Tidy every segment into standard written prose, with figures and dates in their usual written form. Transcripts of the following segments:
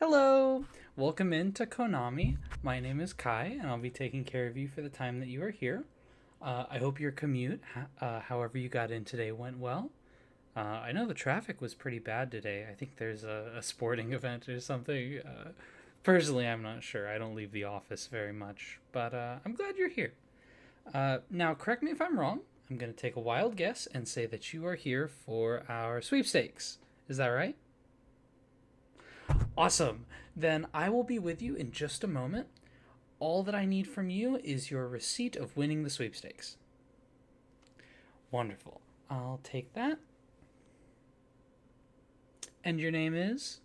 Hello! Welcome into Konami. My name is Kai, and I'll be taking care of you for the time that you are here. I hope your commute, however you got in today, went well. I know the traffic was pretty bad today. I think there's a sporting event or something. Personally, I'm not sure. I don't leave the office very much, but I'm glad you're here. Now, correct me if I'm wrong. I'm going to take a wild guess and say that you are here for our sweepstakes. Is that right? Awesome. Then I will be with you in just a moment. All that I need from you is your receipt of winning the sweepstakes. Wonderful. I'll take that. And your name is?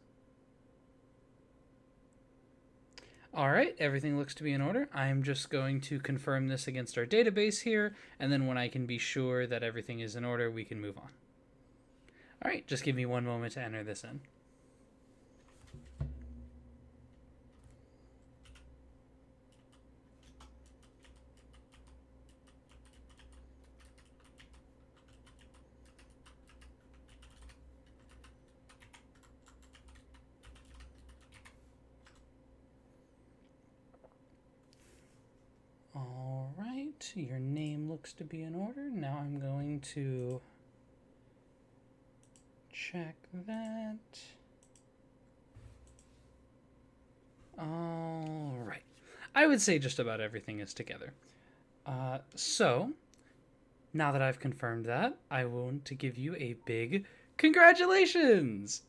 All right, everything looks to be in order. I'm just going to confirm this against our database here, and then when I can be sure that everything is in order, we can move on. All right, just give me one moment to enter this in. All right, your name looks to be in order. Now I'm going to check that. All right. I would say just about everything is together. So, now that I've confirmed that, I want to give you a big congratulations!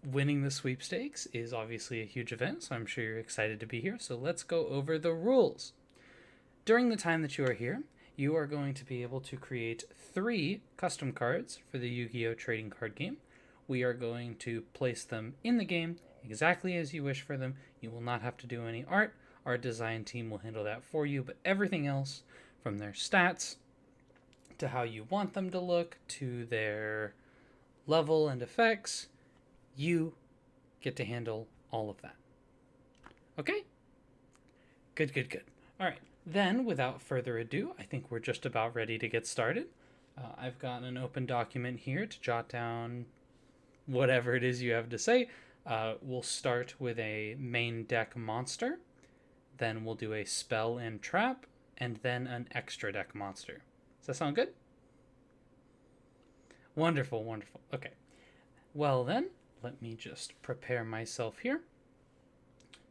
Winning the sweepstakes is obviously a huge event, so I'm sure you're excited to be here. So let's go over the rules. During the time that you are here, you are going to be able to create 3 custom cards for the Yu-Gi-Oh! Trading card game. We are going to place them in the game exactly as you wish for them. You will not have to do any art. Our design team will handle that for you, but everything else, from their stats to how you want them to look to their level and effects, you get to handle all of that. Okay? Good, good, good. All right. Then, without further ado, I think we're just about ready to get started. I've got an open document here to jot down whatever it is you have to say. We'll start with a main deck monster, then we'll do a spell and trap, and then an extra deck monster. Does that sound good? Wonderful, wonderful. Okay. Well then, let me just prepare myself here.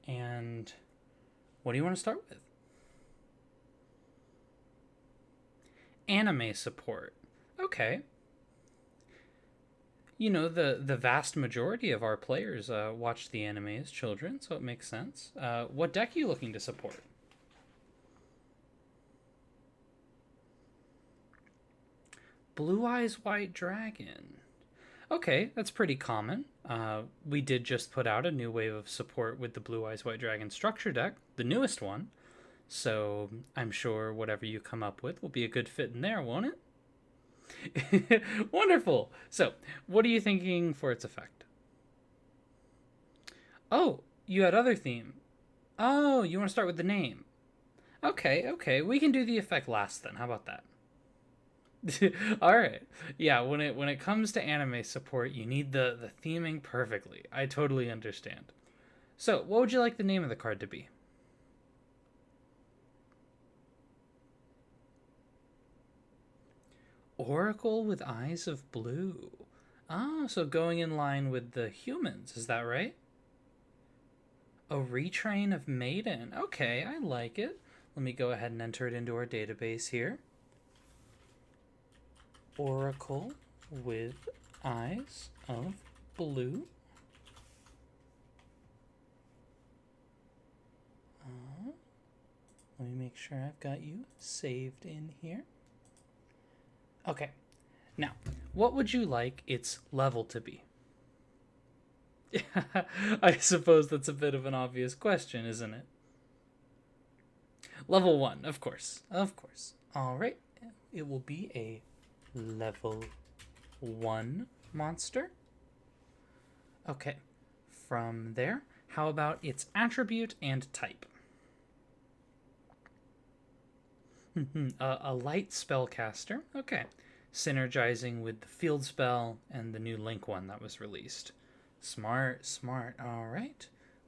And what do you want to start with? Anime support. Okay. You know, the vast majority of our players watch the anime as children, so it makes sense. What deck are you looking to support? Blue Eyes White Dragon. Okay, that's pretty common. We did just put out a new wave of support with the Blue Eyes White Dragon structure deck, the newest one. So I'm sure whatever you come up with will be a good fit in there, won't it? Wonderful. So, what are you thinking for its effect? Oh, you had other theme. Oh, you want to start with the name. Okay, okay. We can do the effect last then. How about that? All right. Yeah, when it comes to anime support, you need the theming perfectly. I totally understand. So, what would you like the name of the card to be? Oracle with eyes of blue. Ah, so going in line with the humans, is that right? A retrain of Maiden. Okay, I like it. Let me go ahead and enter it into our database here. Oracle with eyes of blue. Let me make sure I've got you saved in here. Okay, now, what would you like its level to be? I suppose that's a bit of an obvious question, isn't it? Level 1, of course. Of course. Alright, it will be a level 1 monster. Okay, from there, how about its attribute and type? A light spellcaster. Okay. Synergizing with the field spell and the new Link one that was released. Smart, smart. All right.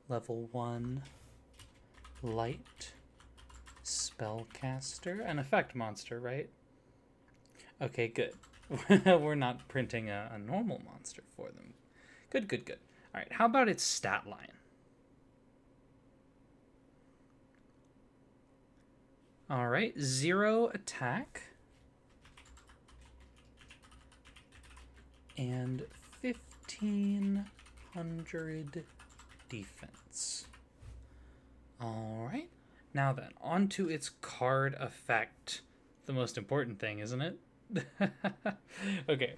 Level 1 light spellcaster. An effect monster, right? Okay, good. We're not printing a normal monster for them. Good, good, good. All right, how about its stat line? All right, 0 attack and 1500 defense. All right, now then, on to its card effect. The most important thing, isn't it? Okay,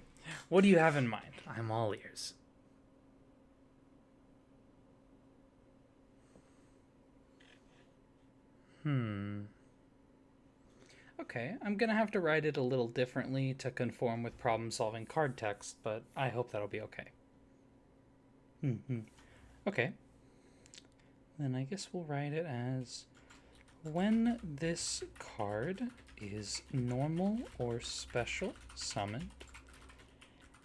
what do you have in mind? I'm all ears. Okay, I'm gonna have to write it a little differently to conform with problem-solving card text, but I hope that'll be okay. Okay. Then I guess we'll write it as, when this card is normal or special summoned,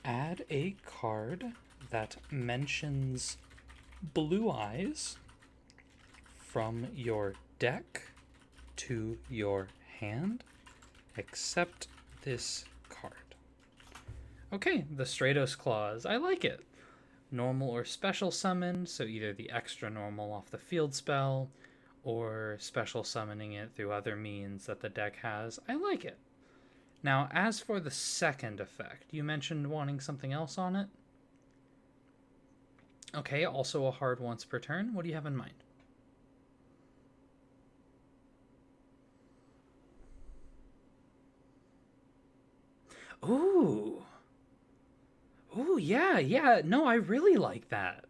add a card that mentions blue eyes from your deck to your hand, except this card. Okay, the Stratos clause. I like it. Normal or special summoned, so either the extra normal off the field spell, or special summoning it through other means that the deck has. I like it. Now, as for the second effect, you mentioned wanting something else on it. Okay, also a hard once per turn. What do you have in mind? Ooh. Ooh, yeah, yeah. No, I really like that.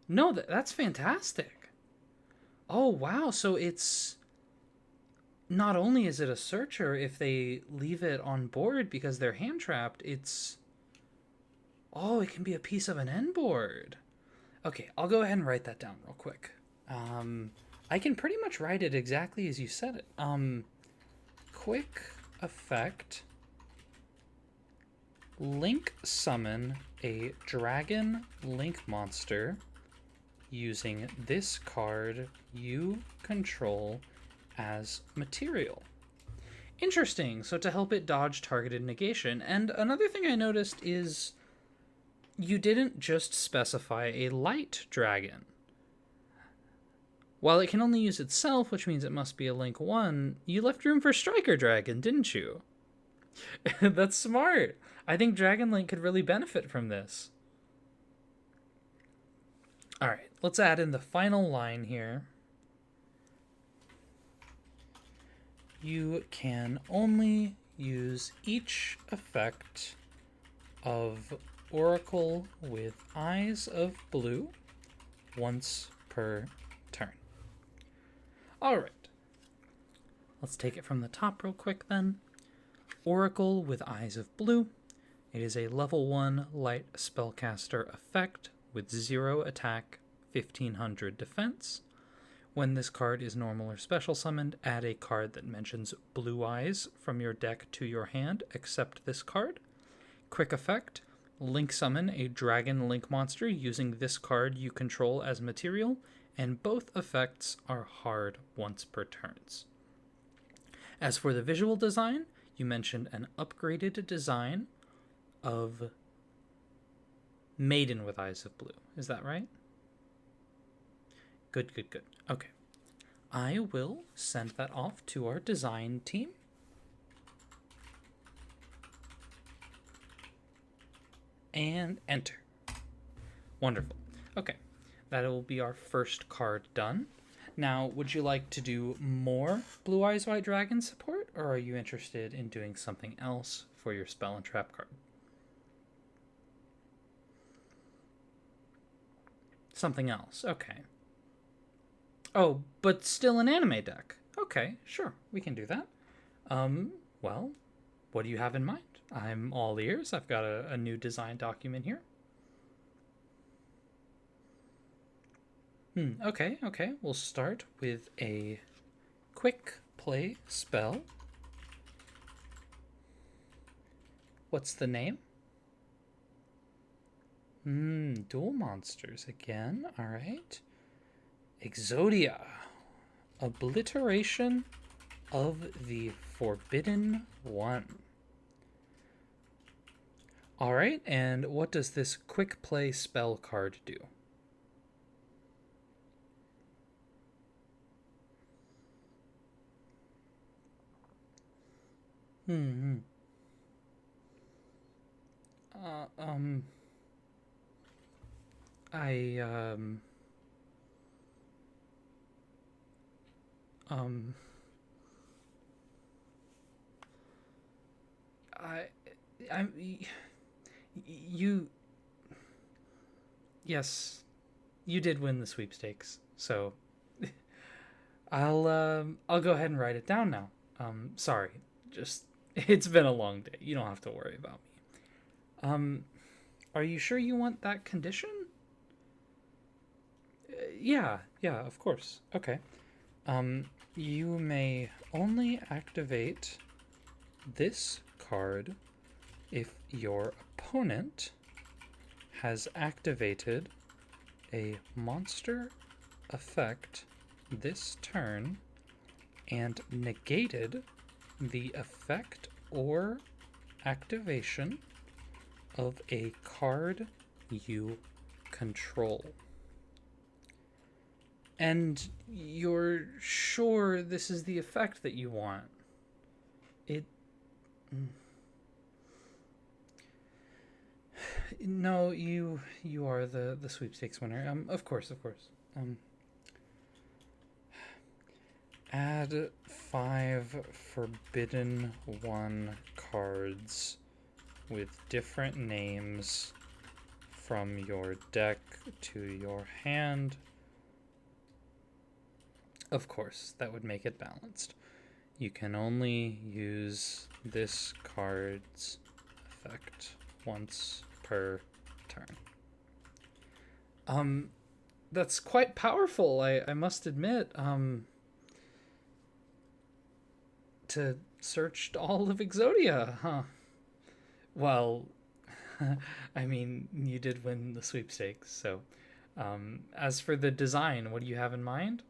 No, that's fantastic. Oh, wow. So it's not only is it a searcher if they leave it on board because they're hand trapped, it's it can be a piece of an end board. Okay, I'll go ahead and write that down real quick. I can pretty much write it exactly as you said it. Quick effect. Link summon a dragon link monster using this card you control as material. Interesting. So to help it dodge targeted negation. And another thing I noticed is you didn't just specify a light dragon. While it can only use itself, which means it must be a Link 1, you left room for Striker Dragon, didn't you? That's smart. I think Dragon Link could really benefit from this. All right, let's add in the final line here. You can only use each effect of Oracle with Eyes of Blue once per turn. All right. Let's take it from the top real quick then. Oracle with Eyes of Blue. It is a level 1 light spellcaster effect with 0 attack, 1500 defense. When this card is normal or special summoned, add a card that mentions blue eyes from your deck to your hand, except this card. Quick effect. Link summon a dragon link monster using this card you control as material, and both effects are hard once per turns. As for the visual design, you mentioned an upgraded design of Maiden with Eyes of Blue. Is that right? Good, good, good. Okay. I will send that off to our design team. And enter. Wonderful. Okay. That will be our first card done. Now, would you like to do more Blue Eyes White Dragon support, or are you interested in doing something else for your spell and trap card? Something else. Okay. Oh, but still an anime deck. Okay, sure. We can do that. Well, what do you have in mind? I'm all ears. I've got a new design document here. Okay. We'll start with a quick play spell. What's the name? Dual monsters again. All right. Exodia. Obliteration of the Forbidden One. All right, and what does this quick play spell card do? Hmm. I um I I'm you yes, you did win the sweepstakes. So I'll go ahead and write it down now. Sorry. Just it's been a long day. You don't have to worry about me. Are you sure you want that condition? Yeah, of course. Okay. You may only activate this card if your opponent has activated a monster effect this turn and negated the effect or activation of a card you control. And you're sure this is the effect that you want? It... No, you are the sweepstakes winner. Of course. Add 5 Forbidden One cards with different names from your deck to your hand. Of course, that would make it balanced. You can only use this card's effect once per turn. That's quite powerful, I must admit. To search all of Exodia, huh? Well, I mean, you did win the sweepstakes, so as for the design, what do you have in mind?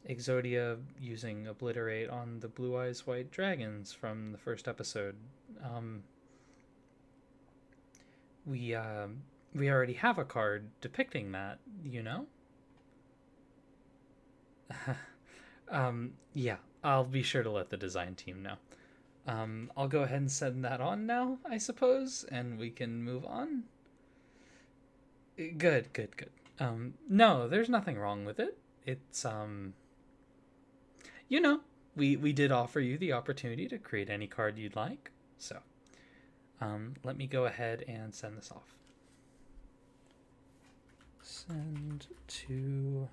Exodia using Obliterate on the Blue Eyes White Dragons from the first episode. We already have a card depicting that, you know? Yeah, I'll be sure to let the design team know. I'll go ahead and send that on now, I suppose, and we can move on. Good. No, there's nothing wrong with it. It's, you know, we did offer you the opportunity to create any card you'd like, so, let me go ahead and send this off. Send to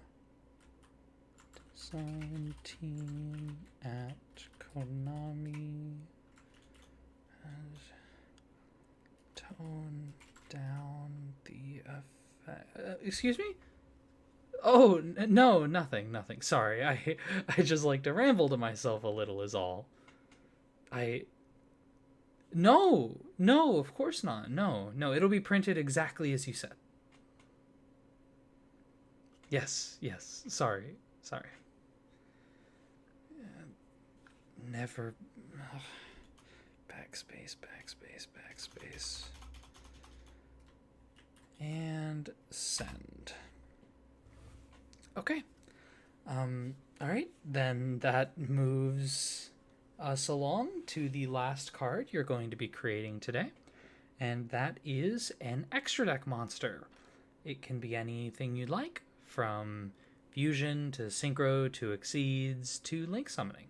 design team at Konami and tone down the effect. Excuse me? Oh, no, nothing. Sorry, I just like to ramble to myself a little is all. No, of course not. No, it'll be printed exactly as you said. Yes, sorry. Never... Backspace. And send. Okay. Alright, then that moves us along to the last card you're going to be creating today. And that is an extra deck monster. It can be anything you'd like, from fusion to synchro to exceeds to link summoning.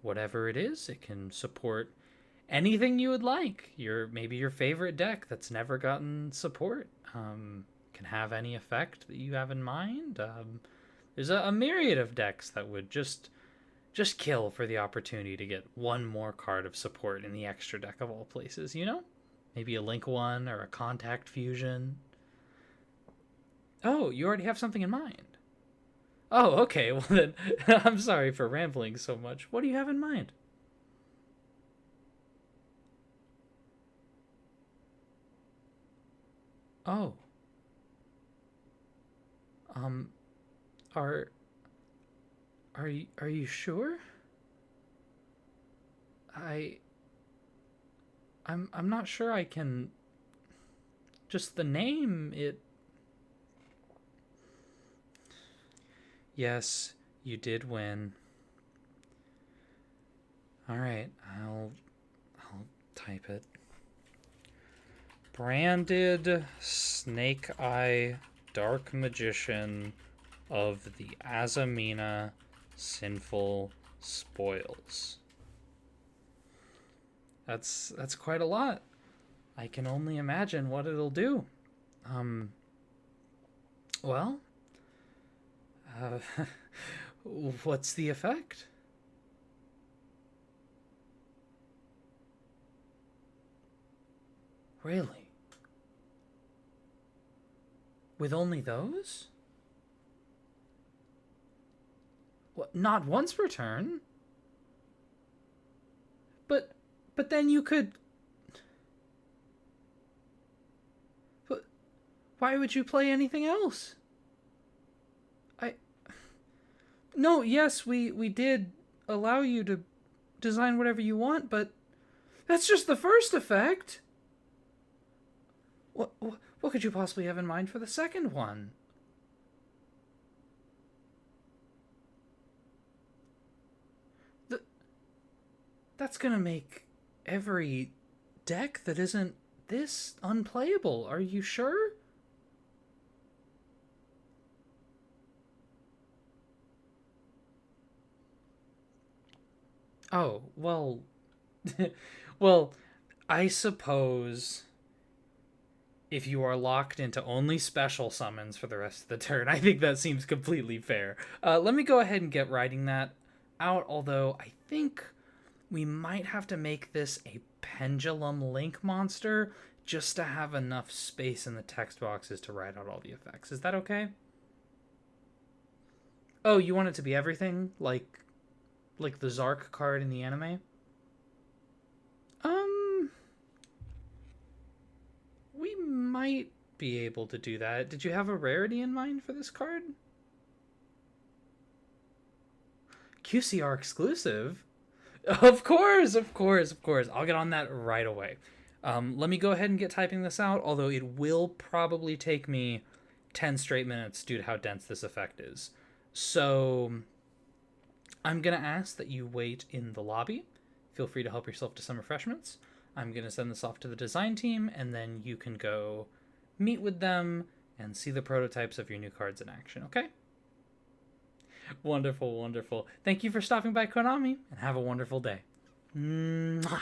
Whatever it is, it can support anything you would like. Maybe your favorite deck that's never gotten support. Can have any effect that you have in mind. There's a myriad of decks that would just kill for the opportunity to get one more card of support in the extra deck of all places, you know? Maybe a Link one or a Contact Fusion. Oh, you already have something in mind. Oh, okay, well then, I'm sorry for rambling so much. What do you have in mind? Oh. Um, are are you sure? I I'm not sure I can. Just the name, it. Yes, you did win. All right, I'll type it. Branded Snake Eye Dark Magician of the Azamina Sinful Spoils. That's quite a lot. I can only imagine what it'll do. Um, well, uh, what's the effect? Really? With only those? What, not once per turn? But but then you could. But why would you play anything else? I No, yes, we did allow you to design whatever you want, but that's just the first effect. What could you possibly have in mind for the second one? The, that's gonna make every deck that isn't this unplayable. Are you sure? Oh, well, well, I suppose if you are locked into only special summons for the rest of the turn, I think that seems completely fair. Let me go ahead and get writing that out, although I think we might have to make this a pendulum link monster just to have enough space in the text boxes to write out all the effects. Is that okay? Oh, you want it to be everything? Like the Zark card in the anime? Um, we might be able to do that. Did you have a rarity in mind for this card? QCR exclusive? Of course, of course, of course. I'll get on that right away. Let me go ahead and get typing this out, although it will probably take me 10 straight minutes due to how dense this effect is. So I'm going to ask that you wait in the lobby. Feel free to help yourself to some refreshments. I'm going to send this off to the design team, and then you can go meet with them and see the prototypes of your new cards in action, okay? Wonderful, wonderful. Thank you for stopping by, Konami, and have a wonderful day. Mwah.